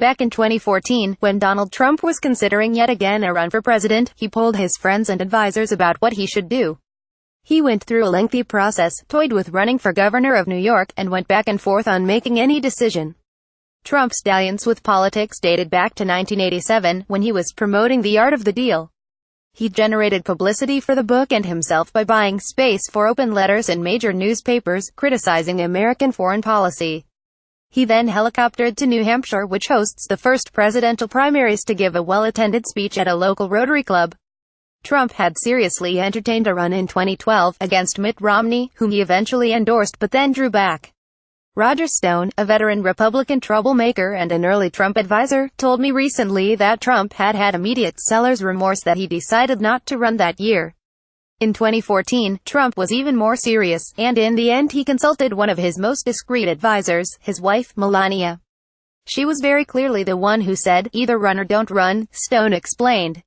Back in 2014, when Donald Trump was considering yet again a run for president, he polled his friends and advisors about what he should do. He went through a lengthy process, toyed with running for governor of New York, and went back and forth on making any decision. Trump's dalliance with politics dated back to 1987, when he was promoting The Art of the Deal. He generated publicity for the book and himself by buying space for open letters in major newspapers, criticizing American foreign policy. He then helicoptered to New Hampshire, which hosts the first presidential primaries, to give a well-attended speech at a local Rotary Club. Trump had seriously entertained a run in 2012 against Mitt Romney, whom he eventually endorsed but then drew back. Roger Stone, a veteran Republican troublemaker and an early Trump advisor, told me recently that Trump had immediate seller's remorse that he decided not to run that year. In 2014, Trump was even more serious, and in the end he consulted one of his most discreet advisors, his wife, Melania. She was very clearly the one who said, "Either run or don't run," Stone explained.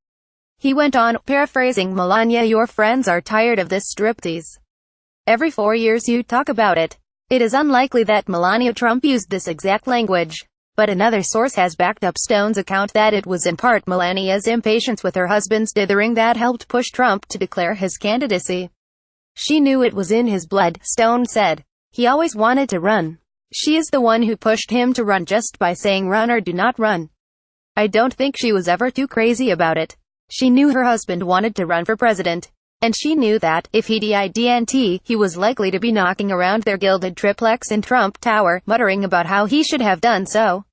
He went on, paraphrasing Melania, "Your friends are tired of this striptease. Every 4 years you talk about it." It is unlikely that Melania Trump used this exact language, but another source has backed up Stone's account that it was in part Melania's impatience with her husband's dithering that helped push Trump to declare his candidacy. "She knew it was in his blood," Stone said. "He always wanted to run. She is the one who pushed him to run just by saying run or do not run. I don't think she was ever too crazy about it. She knew her husband wanted to run for president. And she knew that, if he didn't, he was likely to be knocking around their gilded triplex in Trump Tower, muttering about how he should have done so.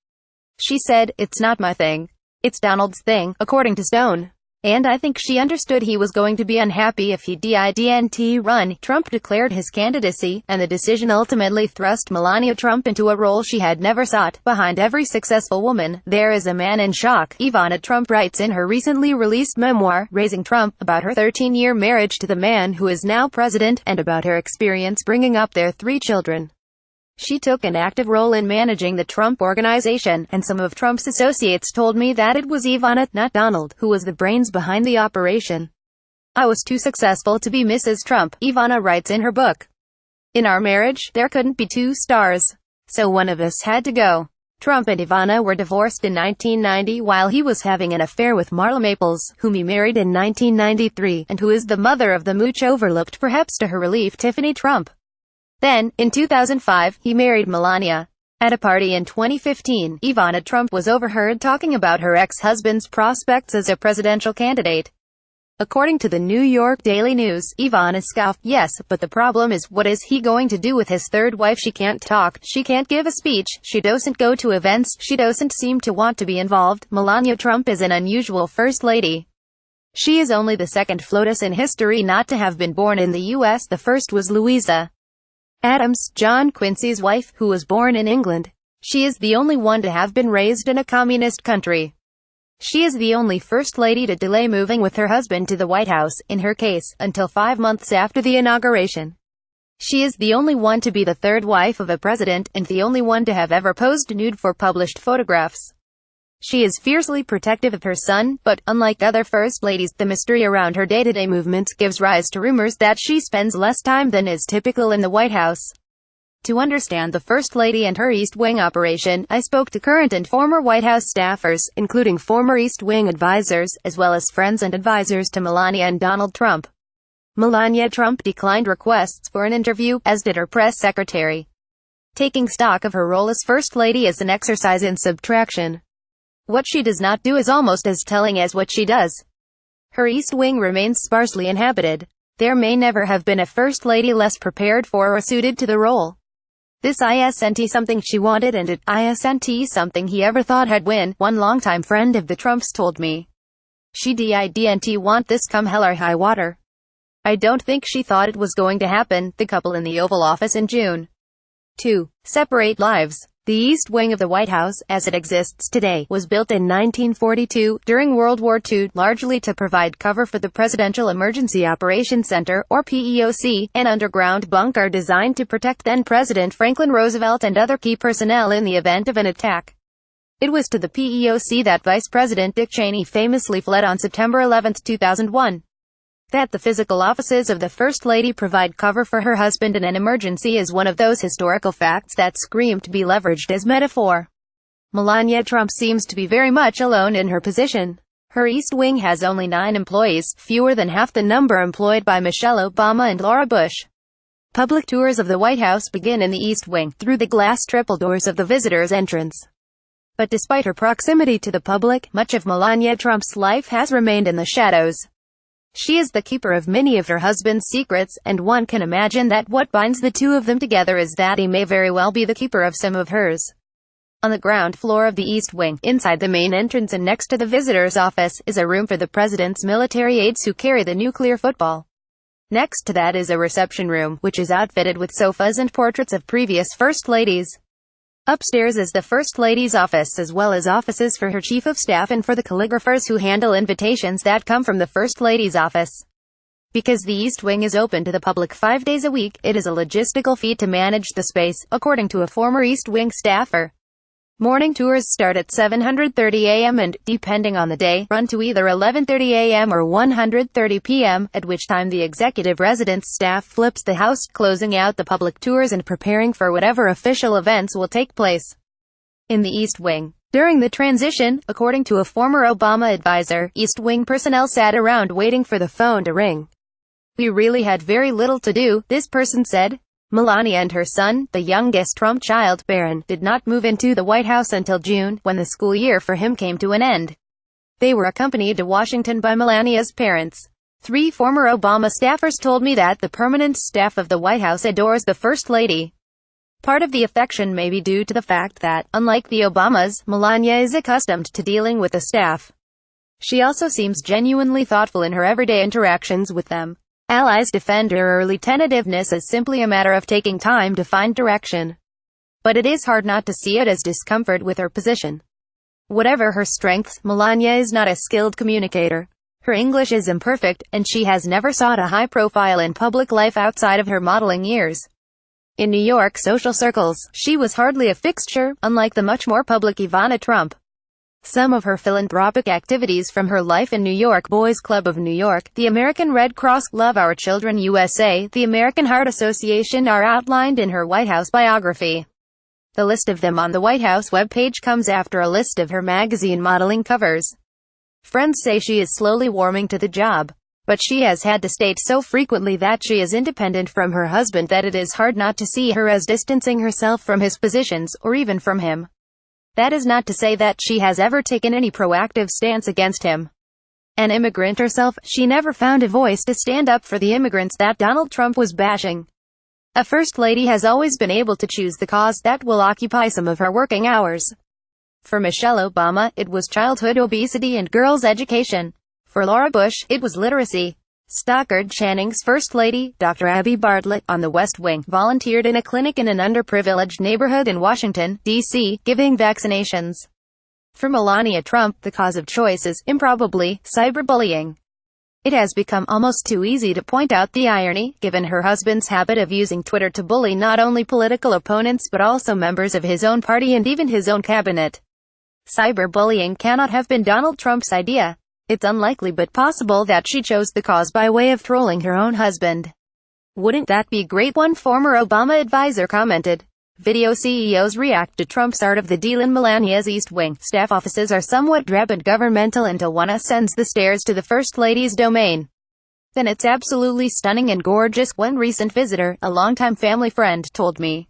She said, 'It's not my thing. It's Donald's thing,' according to Stone. And I think she understood he was going to be unhappy if he didn't run." Trump declared his candidacy, and the decision ultimately thrust Melania Trump into a role she had never sought. "Behind every successful woman, there is a man in shock," Ivana Trump writes in her recently released memoir, Raising Trump, about her 13-year marriage to the man who is now president, and about her experience bringing up their 3 children. She took an active role in managing the Trump Organization, and some of Trump's associates told me that it was Ivana, not Donald, who was the brains behind the operation. "I was too successful to be Mrs. Trump," Ivana writes in her book. "In our marriage, there couldn't be 2 stars. So one of us had to go." Trump and Ivana were divorced in 1990 while he was having an affair with Marla Maples, whom he married in 1993, and who is the mother of the much overlooked, perhaps to her relief, Tiffany Trump. Then, in 2005, he married Melania. At a party in 2015, Ivana Trump was overheard talking about her ex-husband's prospects as a presidential candidate. According to the New York Daily News, Ivana scoffed, "Yes, but the problem is, what is he going to do with his third wife? She can't talk, she can't give a speech, she doesn't go to events, she doesn't seem to want to be involved." Melania Trump is an unusual first lady. She is only the second FLOTUS in history not to have been born in the U.S. The first was Louisa Adams, John Quincy's wife, who was born in England. She is the only one to have been raised in a communist country. She is the only first lady to delay moving with her husband to the White House, in her case, until 5 months after the inauguration. She is the only one to be the third wife of a president, and the only one to have ever posed nude for published photographs. She is fiercely protective of her son, but, unlike other first ladies, the mystery around her day-to-day movements gives rise to rumors that she spends less time than is typical in the White House. To understand the First Lady and her East Wing operation, I spoke to current and former White House staffers, including former East Wing advisors, as well as friends and advisors to Melania and Donald Trump. Melania Trump declined requests for an interview, as did her press secretary. Taking stock of her role as First Lady is an exercise in subtraction. What she does not do is almost as telling as what she does. Her East Wing remains sparsely inhabited. There may never have been a First Lady less prepared for or suited to the role. This isn't something she wanted, and it isn't something he ever thought had win, one longtime friend of the Trumps told me. She didn't want this come hell or high water. I don't think she thought it was going to happen. The couple in the Oval Office in June. 2. Separate lives. The East Wing of the White House, as it exists today, was built in 1942, during World War II, largely to provide cover for the Presidential Emergency Operations Center, or PEOC, an underground bunker designed to protect then-President Franklin Roosevelt and other key personnel in the event of an attack. It was to the PEOC that Vice President Dick Cheney famously fled on September 11, 2001. That the physical offices of the First Lady provide cover for her husband in an emergency is one of those historical facts that scream to be leveraged as metaphor. Melania Trump seems to be very much alone in her position. Her East Wing has only 9 employees, fewer than half the number employed by Michelle Obama and Laura Bush. Public tours of the White House begin in the East Wing, through the glass triple doors of the visitor's entrance. But despite her proximity to the public, much of Melania Trump's life has remained in the shadows. She is the keeper of many of her husband's secrets, and one can imagine that what binds the two of them together is that he may very well be the keeper of some of hers. On the ground floor of the East Wing, inside the main entrance and next to the visitor's office, is a room for the president's military aides who carry the nuclear football. Next to that is a reception room, which is outfitted with sofas and portraits of previous First Ladies. Upstairs is the First Lady's office, as well as offices for her Chief of Staff and for the calligraphers who handle invitations that come from the First Lady's office. Because the East Wing is open to the public 5 days a week, it is a logistical feat to manage the space, according to a former East Wing staffer. Morning tours start at 7:30 a.m. and, depending on the day, run to either 11:30 a.m. or 1:30 p.m., at which time the executive residence staff flips the house, closing out the public tours and preparing for whatever official events will take place in the East Wing. During the transition, according to a former Obama advisor, East Wing personnel sat around waiting for the phone to ring. "We really had very little to do," this person said. Melania and her son, the youngest Trump child, Barron, did not move into the White House until June, when the school year for him came to an end. They were accompanied to Washington by Melania's parents. 3 former Obama staffers told me that the permanent staff of the White House adores the First Lady. Part of the affection may be due to the fact that, unlike the Obamas, Melania is accustomed to dealing with the staff. She also seems genuinely thoughtful in her everyday interactions with them. Allies defend her early tentativeness as simply a matter of taking time to find direction. But it is hard not to see it as discomfort with her position. Whatever her strengths, Melania is not a skilled communicator. Her English is imperfect, and she has never sought a high profile in public life outside of her modeling years. In New York social circles, she was hardly a fixture, unlike the much more public Ivana Trump. Some of her philanthropic activities from her life in New York: Boys Club of New York, the American Red Cross, Love Our Children USA, the American Heart Association are outlined in her White House biography. The list of them on the White House webpage comes after a list of her magazine modeling covers. Friends say she is slowly warming to the job. But she has had to state so frequently that she is independent from her husband that it is hard not to see her as distancing herself from his positions, or even from him. That is not to say that she has ever taken any proactive stance against him. An immigrant herself, she never found a voice to stand up for the immigrants that Donald Trump was bashing. A First Lady has always been able to choose the cause that will occupy some of her working hours. For Michelle Obama, it was childhood obesity and girls' education. For Laura Bush, it was literacy. Stockard Channing's First Lady, Dr. Abby Bartlett, on the West Wing, volunteered in a clinic in an underprivileged neighborhood in Washington, D.C., giving vaccinations. For Melania Trump, the cause of choice is, improbably, cyberbullying. It has become almost too easy to point out the irony, given her husband's habit of using Twitter to bully not only political opponents but also members of his own party and even his own cabinet. Cyberbullying cannot have been Donald Trump's idea. It's unlikely but possible that she chose the cause by way of trolling her own husband. "Wouldn't that be great?" one former Obama advisor commented. Video CEOs react to Trump's art of the deal in Melania's East Wing. Staff offices are somewhat drab and governmental until one ascends the stairs to the First Lady's domain. Then it's absolutely stunning and gorgeous, one recent visitor, a longtime family friend, told me.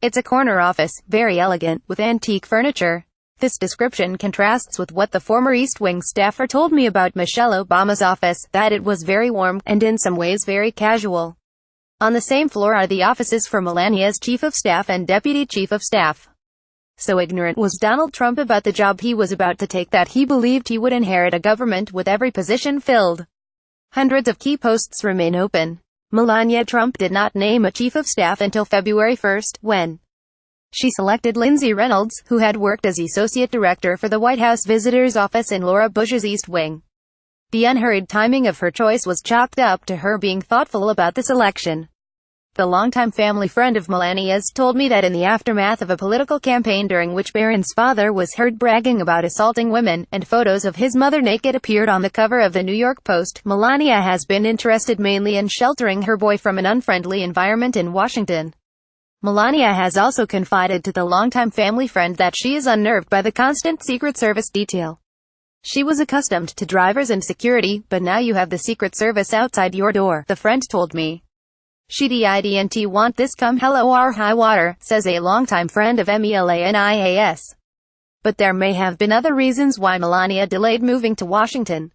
It's a corner office, very elegant, with antique furniture. This description contrasts with what the former East Wing staffer told me about Michelle Obama's office, that it was very warm, and in some ways very casual. On the same floor are the offices for Melania's Chief of Staff and Deputy Chief of Staff. So ignorant was Donald Trump about the job he was about to take that he believed he would inherit a government with every position filled. Hundreds of key posts remain open. Melania Trump did not name a Chief of Staff until February 1st, when she selected Lindsay Reynolds, who had worked as Associate Director for the White House Visitor's Office in Laura Bush's East Wing. The unhurried timing of her choice was chalked up to her being thoughtful about the selection. The longtime family friend of Melania's told me that in the aftermath of a political campaign during which Barron's father was heard bragging about assaulting women, and photos of his mother naked appeared on the cover of the New York Post, Melania has been interested mainly in sheltering her boy from an unfriendly environment in Washington. Melania has also confided to the longtime family friend that she is unnerved by the constant Secret Service detail. She was accustomed to drivers and security, but now you have the Secret Service outside your door, the friend told me. She didn't want this come hell or high water, says a longtime friend of Melanias. But there may have been other reasons why Melania delayed moving to Washington.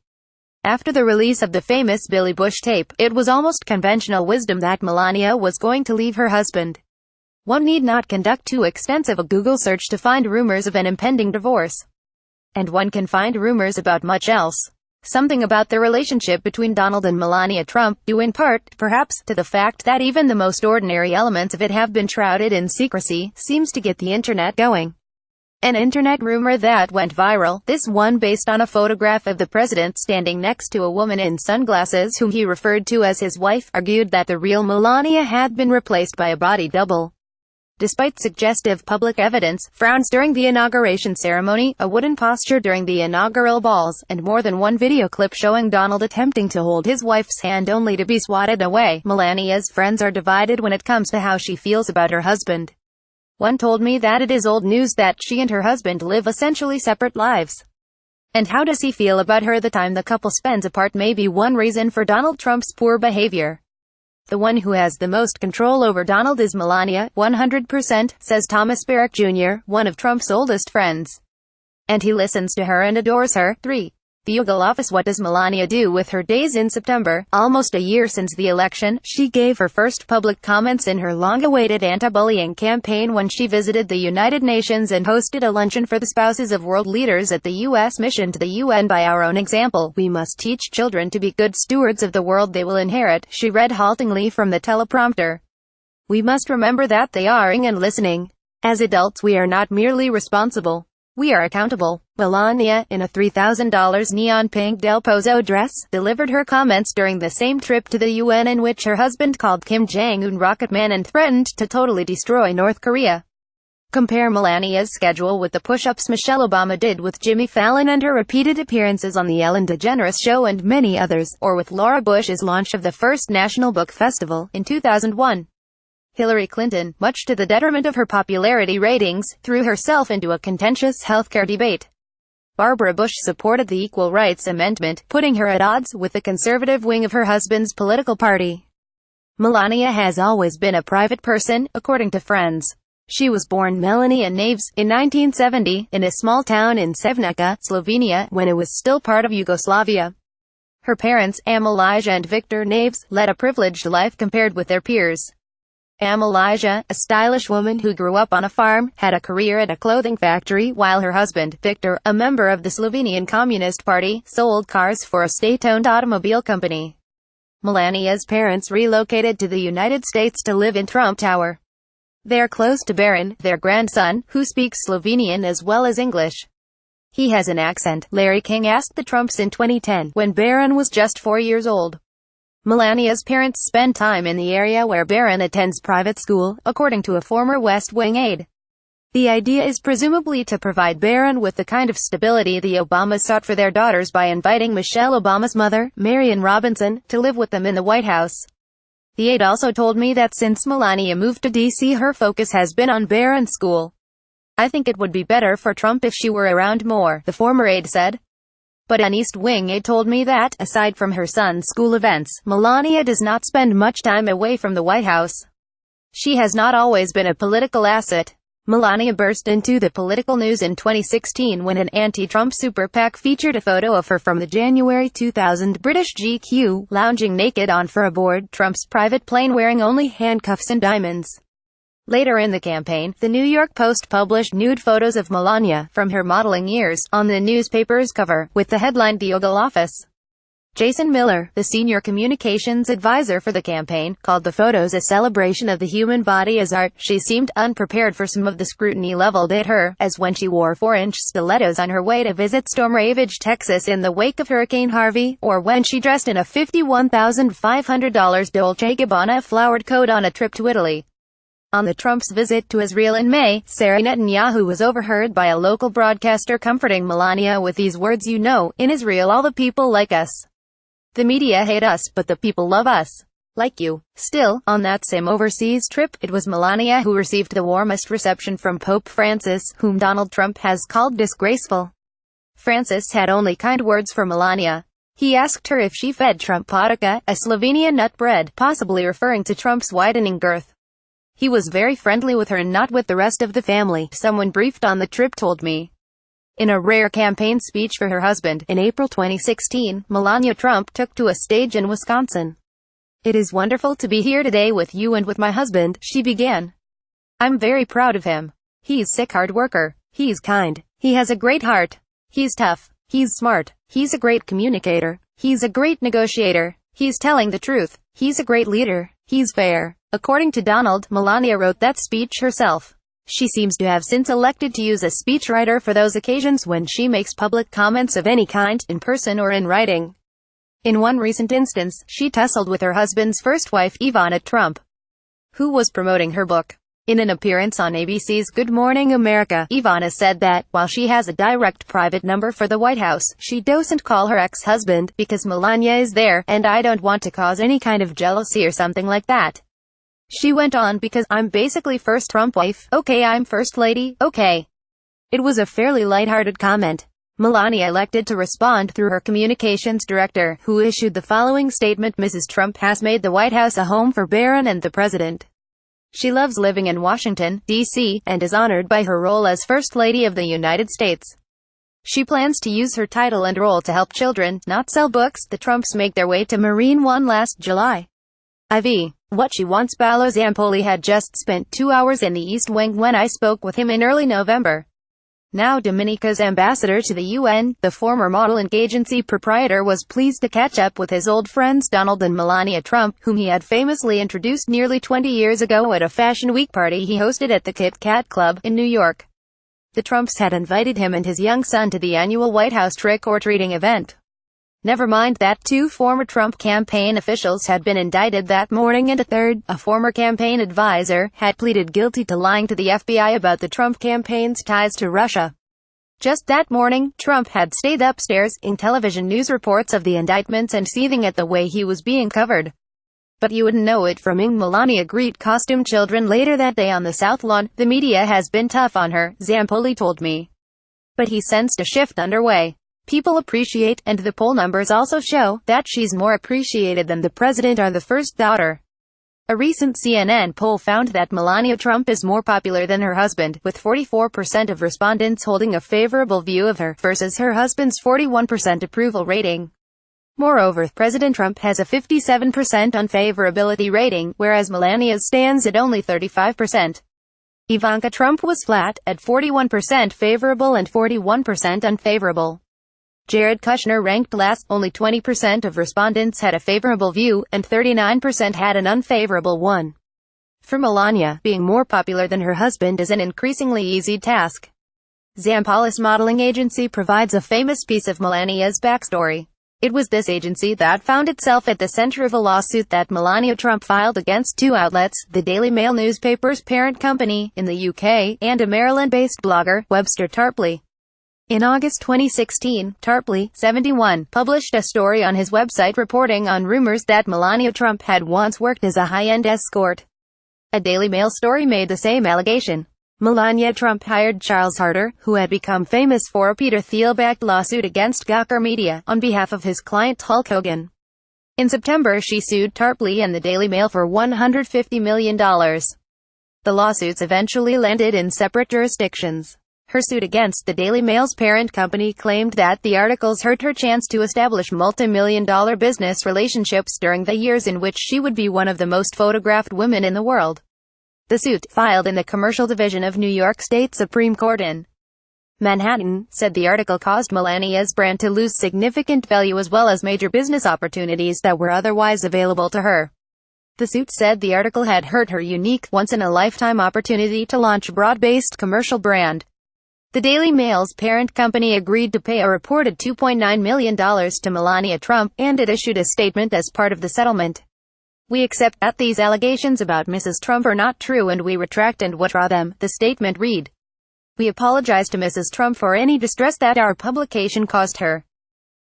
After the release of the famous Billy Bush tape, it was almost conventional wisdom that Melania was going to leave her husband. One need not conduct too extensive a Google search to find rumors of an impending divorce. And one can find rumors about much else. Something about the relationship between Donald and Melania Trump, due in part, perhaps, to the fact that even the most ordinary elements of it have been shrouded in secrecy, seems to get the internet going. An internet rumor that went viral, this one based on a photograph of the president standing next to a woman in sunglasses whom he referred to as his wife, argued that the real Melania had been replaced by a body double. Despite suggestive public evidence, frowns during the inauguration ceremony, a wooden posture during the inaugural balls, and more than one video clip showing Donald attempting to hold his wife's hand only to be swatted away, Melania's friends are divided when it comes to how she feels about her husband. One told me that it is old news that she and her husband live essentially separate lives. And how does he feel about her? The time the couple spends apart may be one reason for Donald Trump's poor behavior. The one who has the most control over Donald is Melania, 100%, says Thomas Barrack Jr., one of Trump's oldest friends. And he listens to her and adores her. 3. The Oval Office. What does Melania do with her days? In September, almost a year since the election, she gave her first public comments in her long-awaited anti-bullying campaign when she visited the United Nations and hosted a luncheon for the spouses of world leaders at the U.S. mission to the UN. By our own example, we must teach children to be good stewards of the world they will inherit, she read haltingly from the teleprompter. We must remember that they are and listening. As adults, we are not merely responsible. We are accountable. Melania, in a $3,000 neon pink Del Pozo dress, delivered her comments during the same trip to the UN in which her husband called Kim Jong-un Rocket Man and threatened to totally destroy North Korea. Compare Melania's schedule with the push-ups Michelle Obama did with Jimmy Fallon and her repeated appearances on The Ellen DeGeneres Show and many others, or with Laura Bush's launch of the first National Book Festival in 2001. Hillary Clinton, much to the detriment of her popularity ratings, threw herself into a contentious healthcare debate. Barbara Bush supported the Equal Rights Amendment, putting her at odds with the conservative wing of her husband's political party. Melania has always been a private person, according to friends. She was born Melania Naves in 1970, in a small town in Sevnica, Slovenia, when it was still part of Yugoslavia. Her parents, Amalija and Victor Naves, led a privileged life compared with their peers. Amalija, a stylish woman who grew up on a farm, had a career at a clothing factory, while her husband, Victor, a member of the Slovenian Communist Party, sold cars for a state-owned automobile company. Melania's parents relocated to the United States to live in Trump Tower. They're close to Baron, their grandson, who speaks Slovenian as well as English. He has an accent, Larry King asked the Trumps in 2010, when Baron was just 4 years old. Melania's parents spend time in the area where Baron attends private school, according to a former West Wing aide. The idea is presumably to provide Baron with the kind of stability the Obamas sought for their daughters by inviting Michelle Obama's mother, Marian Robinson, to live with them in the White House. The aide also told me that since Melania moved to D.C. her focus has been on Baron's school. I think it would be better for Trump if she were around more, the former aide said. But an East Wing aide told me that, aside from her son's school events, Melania does not spend much time away from the White House. She has not always been a political asset. Melania burst into the political news in 2016 when an anti-Trump super PAC featured a photo of her from the January 2000 British GQ, lounging naked on for aboard Trump's private plane wearing only handcuffs and diamonds. Later in the campaign, the New York Post published nude photos of Melania, from her modeling years, on the newspaper's cover, with the headline "The Oval Office." Jason Miller, the senior communications advisor for the campaign, called the photos a celebration of the human body as art. She seemed unprepared for some of the scrutiny leveled at her, as when she wore 4-inch stilettos on her way to visit storm ravaged Texas in the wake of Hurricane Harvey, or when she dressed in a $51,500 Dolce & Gabbana flowered coat on a trip to Italy. On the Trump's visit to Israel in May, Sarah Netanyahu was overheard by a local broadcaster comforting Melania with these words, "You know, in Israel all the people like us. The media hate us, but the people love us." Like you. Still, on that same overseas trip, it was Melania who received the warmest reception from Pope Francis, whom Donald Trump has called disgraceful. Francis had only kind words for Melania. He asked her if she fed Trump polic, a Slovenian nut bread, possibly referring to Trump's widening girth. He was very friendly with her and not with the rest of the family, someone briefed on the trip told me. In a rare campaign speech for her husband, in April 2016, Melania Trump took to a stage in Wisconsin. "It is wonderful to be here today with you and with my husband," she began. "I'm very proud of him. He's sick hard worker. He's kind. He has a great heart. He's tough. He's smart. He's a great communicator. He's a great negotiator. He's telling the truth. He's a great leader. He's fair." According to Donald, Melania wrote that speech herself. She seems to have since elected to use a speechwriter for those occasions when she makes public comments of any kind, in person or in writing. In one recent instance, she tussled with her husband's first wife, Ivana Trump, who was promoting her book. In an appearance on ABC's Good Morning America, Ivana said that, while she has a direct private number for the White House, she doesn't call her ex-husband, because Melania is there, and I don't want to cause any kind of jealousy or something like that. She went on, because I'm basically first Trump wife, okay, I'm first lady, okay. It was a fairly lighthearted comment. Melania elected to respond through her communications director, who issued the following statement: "Mrs. Trump has made the White House a home for Barron and the President. She loves living in Washington, D.C., and is honored by her role as First Lady of the United States. She plans to use her title and role to help children, not sell books." The Trumps make their way to Marine One last July. What she wants. Paolo Zampoli had just spent 2 hours in the East Wing when I spoke with him in early November. Now Dominica's ambassador to the UN, the former model and agency proprietor was pleased to catch up with his old friends Donald and Melania Trump, whom he had famously introduced nearly 20 years ago at a Fashion Week party he hosted at the Kit Kat Club, in New York. The Trumps had invited him and his young son to the annual White House trick-or-treating event. Never mind that 2 former Trump campaign officials had been indicted that morning and a third, a former campaign advisor, had pleaded guilty to lying to the FBI about the Trump campaign's ties to Russia. Just that morning, Trump had stayed upstairs, in television news reports of the indictments and seething at the way he was being covered. But you wouldn't know it from Melania greet costume children later that day on the South Lawn. "The media has been tough on her," Zampoli told me. "But he sensed a shift underway. People appreciate, and the poll numbers also show, that she's more appreciated than the president or the first daughter." A recent CNN poll found that Melania Trump is more popular than her husband, with 44% of respondents holding a favorable view of her, versus her husband's 41% approval rating. Moreover, President Trump has a 57% unfavorability rating, whereas Melania's stands at only 35%. Ivanka Trump was flat, at 41% favorable and 41% unfavorable. Jared Kushner ranked last. Only 20% of respondents had a favorable view, and 39% had an unfavorable one. For Melania, being more popular than her husband is an increasingly easy task. Zampolis modeling agency provides a famous piece of Melania's backstory. It was this agency that found itself at the center of a lawsuit that Melania Trump filed against 2 outlets, the Daily Mail newspaper's parent company, in the UK, and a Maryland-based blogger, Webster Tarpley. In August 2016, Tarpley, 71, published a story on his website reporting on rumors that Melania Trump had once worked as a high-end escort. A Daily Mail story made the same allegation. Melania Trump hired Charles Harder, who had become famous for a Peter Thiel-backed lawsuit against Gawker Media, on behalf of his client Hulk Hogan. In September she sued Tarpley and the Daily Mail for $150 million. The lawsuits eventually landed in separate jurisdictions. Her suit against the Daily Mail's parent company claimed that the articles hurt her chance to establish multi-million-dollar business relationships during the years in which she would be one of the most photographed women in the world. The suit, filed in the Commercial Division of New York State Supreme Court in Manhattan, said the article caused Melania's brand to lose significant value as well as major business opportunities that were otherwise available to her. The suit said the article had hurt her unique, once-in-a-lifetime opportunity to launch a broad-based commercial brand. The Daily Mail's parent company agreed to pay a reported $2.9 million to Melania Trump, and it issued a statement as part of the settlement. "We accept that these allegations about Mrs. Trump are not true and we retract and withdraw them," the statement read. "We apologize to Mrs. Trump for any distress that our publication caused her."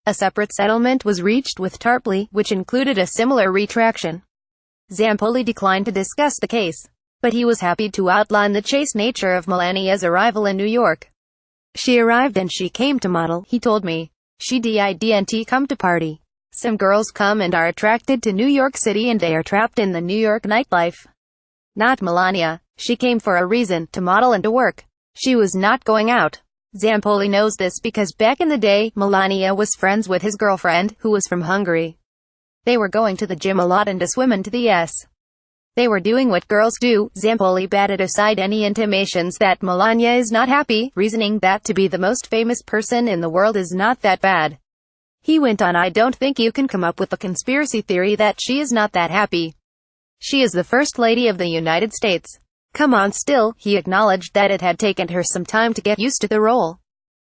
A separate settlement was reached with Tarpley, which included a similar retraction. Zampoli declined to discuss the case, but he was happy to outline the chaste nature of Melania's arrival in New York. She arrived and she came to model, he told me. She didn't come to party. Some girls come and are attracted to New York City and they are trapped in the New York nightlife. Not Melania. She came for a reason, to model and to work. She was not going out. Zampoli knows this because back in the day, Melania was friends with his girlfriend, who was from Hungary. They were going to the gym a lot and to swim into the S. They were doing what girls do. Zampoli batted aside any intimations that Melania is not happy, reasoning that to be the most famous person in the world is not that bad. He went on, I don't think you can come up with a conspiracy theory that she is not that happy. She is the First Lady of the United States. Come on. Still, he acknowledged that it had taken her some time to get used to the role.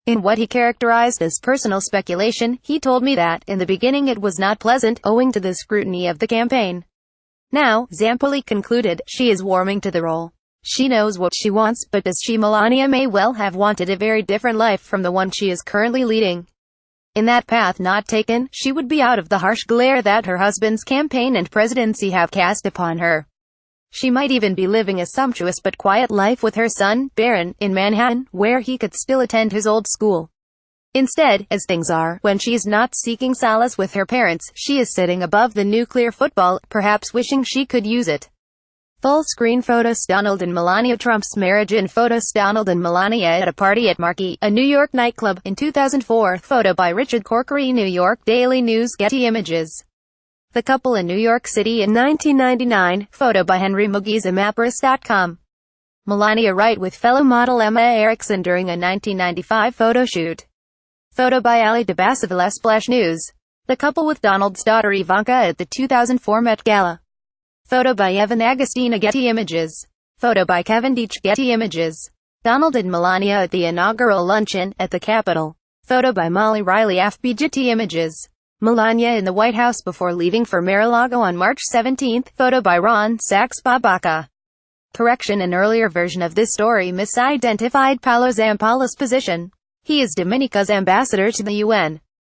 In what he characterized as personal speculation, he told me that, in the beginning it was not pleasant, owing to the scrutiny of the campaign. Now, Zampoli concluded, she is warming to the role. She knows what she wants, but does she? Melania may well have wanted a very different life from the one she is currently leading. In that path not taken, she would be out of the harsh glare that her husband's campaign and presidency have cast upon her. She might even be living a sumptuous but quiet life with her son, Baron, in Manhattan, where he could still attend his old school. Instead, as things are, when she is not seeking solace with her parents, she is sitting above the nuclear football, perhaps wishing she could use it. Full screen photos Donald and Melania. Trump's marriage in photos Donald and Melania at a party at Marquee, a New York nightclub, in 2004. Photo by Richard Corkery. New York Daily News. Getty Images. The couple in New York City in 1999. Photo by Henry Mugizamapris.com. Melania Wright with fellow model Emma Erickson during a 1995 photo shoot. Photo by Ali Dabasaville. Splash News. The couple with Donald's daughter Ivanka at the 2004 Met Gala. Photo by Evan Agostina. Getty Images. Photo by Kevin Deitch. Getty Images. Donald and Melania at the inaugural luncheon at the Capitol. Photo by Molly Riley. FB. Getty Images. Melania in the White House before leaving for Mar-a-Lago on March 17. Photo by Ron Sachs. Babaka. Correction: an earlier version of this story misidentified Paolo Zampoli's position. He is Dominica's ambassador to the UN.